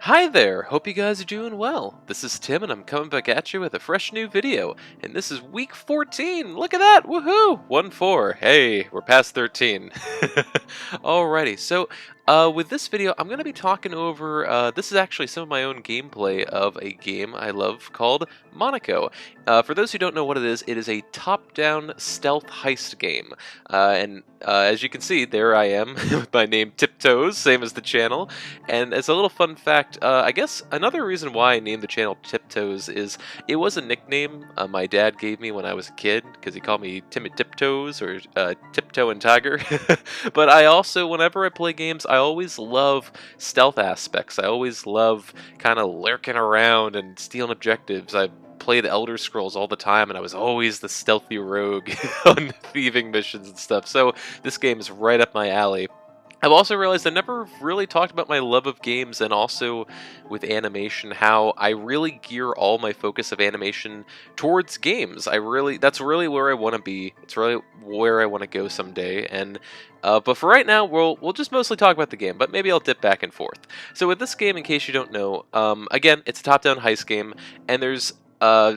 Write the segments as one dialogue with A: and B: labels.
A: Hi there, hope you guys are doing well. This is Tim and I'm coming back at you with a fresh new video. And this is week 14, look at that, woohoo! 1-4, hey, we're past 13. Alrighty, so with this video I'm going to be talking over, this is actually some of my own gameplay of a game I love called MONACO. For those who don't know what it is a top-down stealth heist game. As you can see, there I am with my name Tiptoes, same as the channel. And as a little fun fact, I guess another reason why I named the channel Tiptoes is it was a nickname my dad gave me when I was a kid because he called me Timid Tiptoes or Tiptoe and Tiger. But I also, whenever I play games, I always love stealth aspects. I always love kind of lurking around and stealing objectives. I played Elder Scrolls all the time, and I was always the stealthy rogue on thieving missions and stuff. So this game is right up my alley. I've also realized I never really talked about my love of games and also with animation, how I really gear all my focus of animation towards games. That's really where I want to be. It's really where I want to go someday. And but for right now, we'll just mostly talk about the game, but maybe I'll dip back and forth. So with this game, in case you don't know, again, it's a top-down heist game, and there's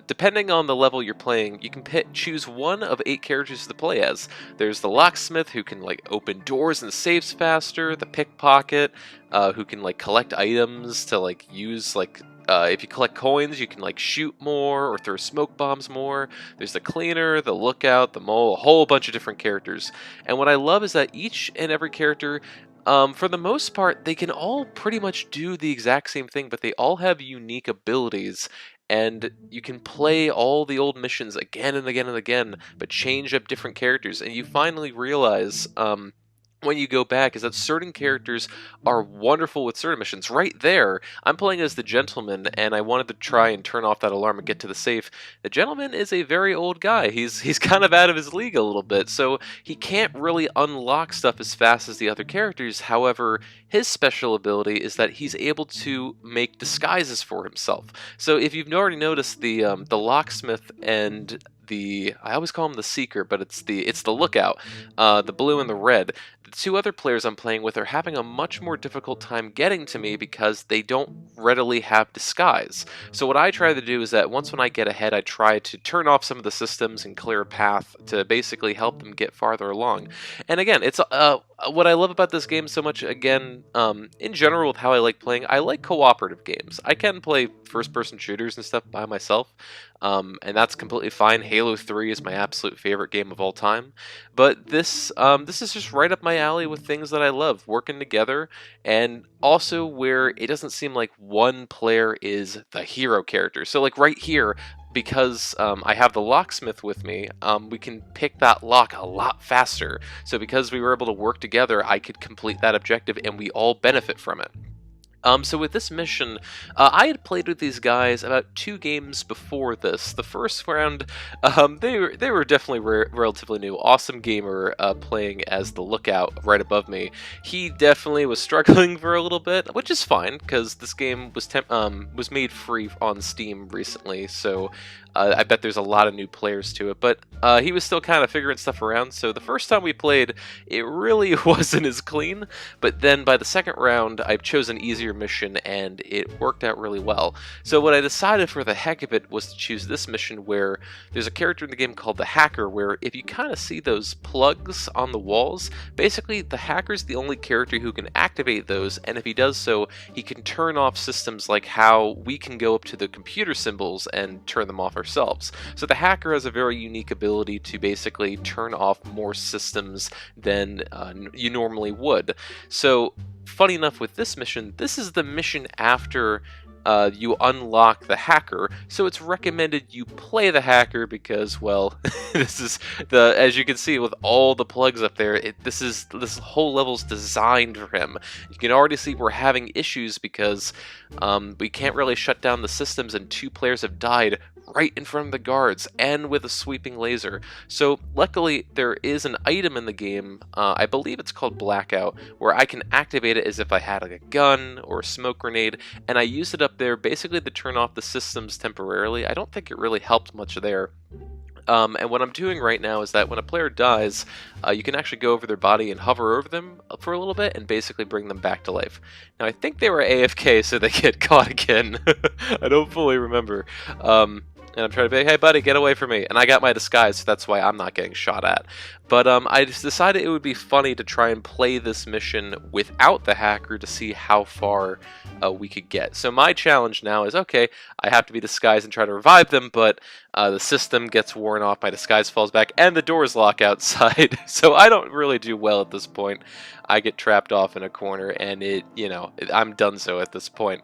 A: depending on the level you're playing, you can choose one of 8 characters to play as. There's the locksmith, who can like open doors and safes faster. The pickpocket, who can like collect items to like use like. If you collect coins, you can like shoot more or throw smoke bombs more. There's the cleaner, the lookout, the mole, a whole bunch of different characters. And what I love is that each and every character, for the most part, they can all pretty much do the exact same thing, but they all have unique abilities. And you can play all the old missions again and again and again, but change up different characters. And you finally realize, when you go back, is that certain characters are wonderful with certain missions. Right there, I'm playing as the gentleman, and I wanted to try and turn off that alarm and get to the safe. The gentleman is a very old guy. He's kind of out of his league a little bit, so he can't really unlock stuff as fast as the other characters. However, his special ability is that he's able to make disguises for himself. So if you've already noticed, the locksmith and I always call him the seeker, but it's the lookout, the blue and the red. The 2 other players I'm playing with are having a much more difficult time getting to me because they don't readily have disguise. So what I try to do is that when I get ahead, I try to turn off some of the systems and clear a path to basically help them get farther along. And again, it's what I love about this game so much, again, in general with how I like playing, I like cooperative games. I can play first-person shooters and stuff by myself, and that's completely fine. Halo 3 is my absolute favorite game of all time. But this is just right up my alley with things that I love, working together, and also where it doesn't seem like one player is the hero character. So like right here, because I have the locksmith with me, we can pick that lock a lot faster. So because we were able to work together, I could complete that objective and we all benefit from it. So with this mission, I had played with these guys about 2 games before this. The first round, they were definitely relatively new. Awesome Gamer playing as the lookout right above me. He definitely was struggling for a little bit, which is fine because this game was made free on Steam recently, so I bet there's a lot of new players to it. But he was still kind of figuring stuff around. So the first time we played, it really wasn't as clean. But then by the second round, I chose an easier mission and it worked out really well. So what I decided for the heck of it was to choose this mission where there's a character in the game called the Hacker, where if you kind of see those plugs on the walls, basically the Hacker's the only character who can activate those, and if he does so, he can turn off systems like how we can go up to the computer symbols and turn them off ourselves. So the Hacker has a very unique ability to basically turn off more systems than you normally would. So funny enough, with this mission, this is the mission after you unlock the Hacker, so it's recommended you play the Hacker because, well, this is as you can see with all the plugs up there, this whole level's designed for him. You can already see we're having issues because we can't really shut down the systems, and 2 players have died right in front of the guards and with a sweeping laser. So luckily there is an item in the game, I believe it's called Blackout, where I can activate it as if I had like a gun or a smoke grenade, and I used it up there basically to turn off the systems temporarily. I don't think it really helped much there. And what I'm doing right now is that when a player dies, you can actually go over their body and hover over them for a little bit and basically bring them back to life. Now, I think they were AFK, so they get caught again. I don't fully remember. And I'm trying to be, hey, buddy, get away from me. And I got my disguise, so that's why I'm not getting shot at. But I just decided it would be funny to try and play this mission without the hacker to see how far we could get. So my challenge now is, okay, I have to be disguised and try to revive them, but the system gets worn off, my disguise falls back, and the doors lock outside. So I don't really do well at this point. I get trapped off in a corner, and I'm done so at this point.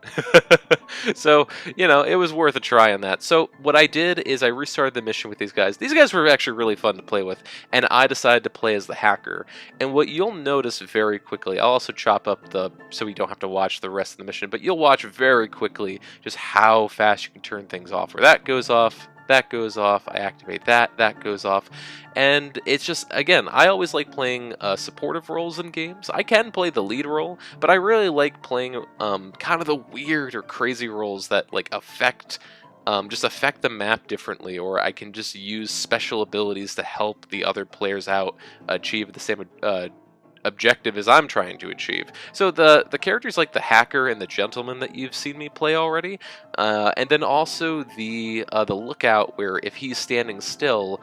A: So, it was worth a try on that. So what I did is I restarted the mission with these guys. These guys were actually really fun to play with, and I decided to play as the hacker. And what you'll notice very quickly, I'll also chop up so we don't have to watch the rest of the mission, but you'll watch very quickly just how fast you can turn things off. Where that goes off, I activate that goes off. And it's just, again, I always like playing supportive roles in games. I can play the lead role, but I really like playing kind of the weird or crazy roles that like affect the map differently, or I can just use special abilities to help the other players out achieve the same objective as I'm trying to achieve. So the characters like the hacker and the gentleman that you've seen me play already, and then also the lookout, where if he's standing still,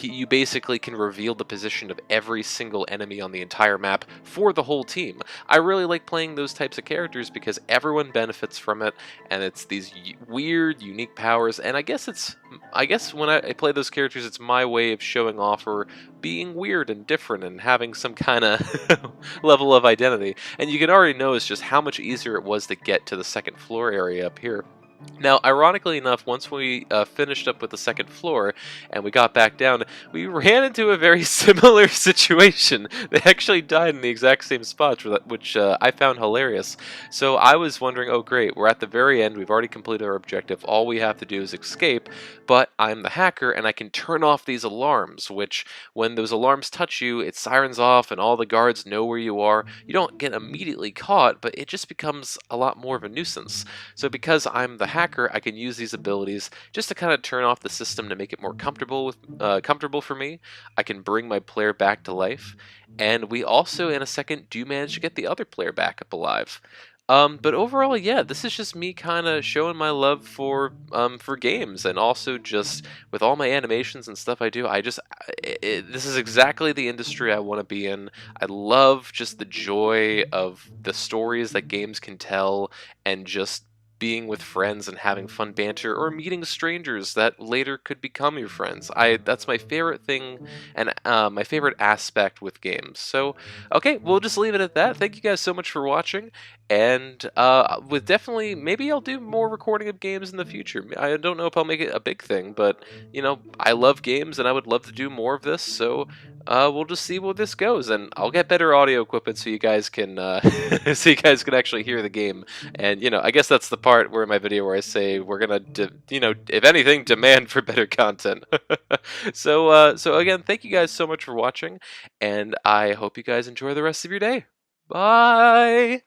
A: you basically can reveal the position of every single enemy on the entire map for the whole team. I really like playing those types of characters because everyone benefits from it, and it's these weird, unique powers. And I guess when I play those characters, it's my way of showing off or being weird and different and having some kind of level of identity. And you can already notice just how much easier it was to get to the second floor area up here. Now, ironically enough, once we finished up with the second floor and we got back down, we ran into a very similar situation. They actually died in the exact same spots, which I found hilarious. So I was wondering, oh great, we're at the very end, we've already completed our objective, all we have to do is escape, but I'm the hacker and I can turn off these alarms, which when those alarms touch you, it sirens off and all the guards know where you are. You don't get immediately caught, but it just becomes a lot more of a nuisance. So because I'm the hacker, I can use these abilities just to kind of turn off the system to make it more comfortable for me. I can bring my player back to life, and we also in a second do manage to get the other player back up alive. But overall, yeah, this is just me kind of showing my love for games, and also just with all my animations and stuff I do, this is exactly the industry I want to be in. I love just the joy of the stories that games can tell, and just being with friends and having fun banter, or meeting strangers that later could become your friends. That's my favorite thing, and my favorite aspect with games. So, okay, we'll just leave it at that. Thank you guys so much for watching, and with definitely, maybe I'll do more recording of games in the future. I don't know if I'll make it a big thing, but I love games and I would love to do more of this. So we'll just see where this goes, and I'll get better audio equipment so you guys can actually hear the game. And I guess that's the part where in my video where I say we're gonna if anything, demand for better content. So again, thank you guys so much for watching, and I hope you guys enjoy the rest of your day. Bye.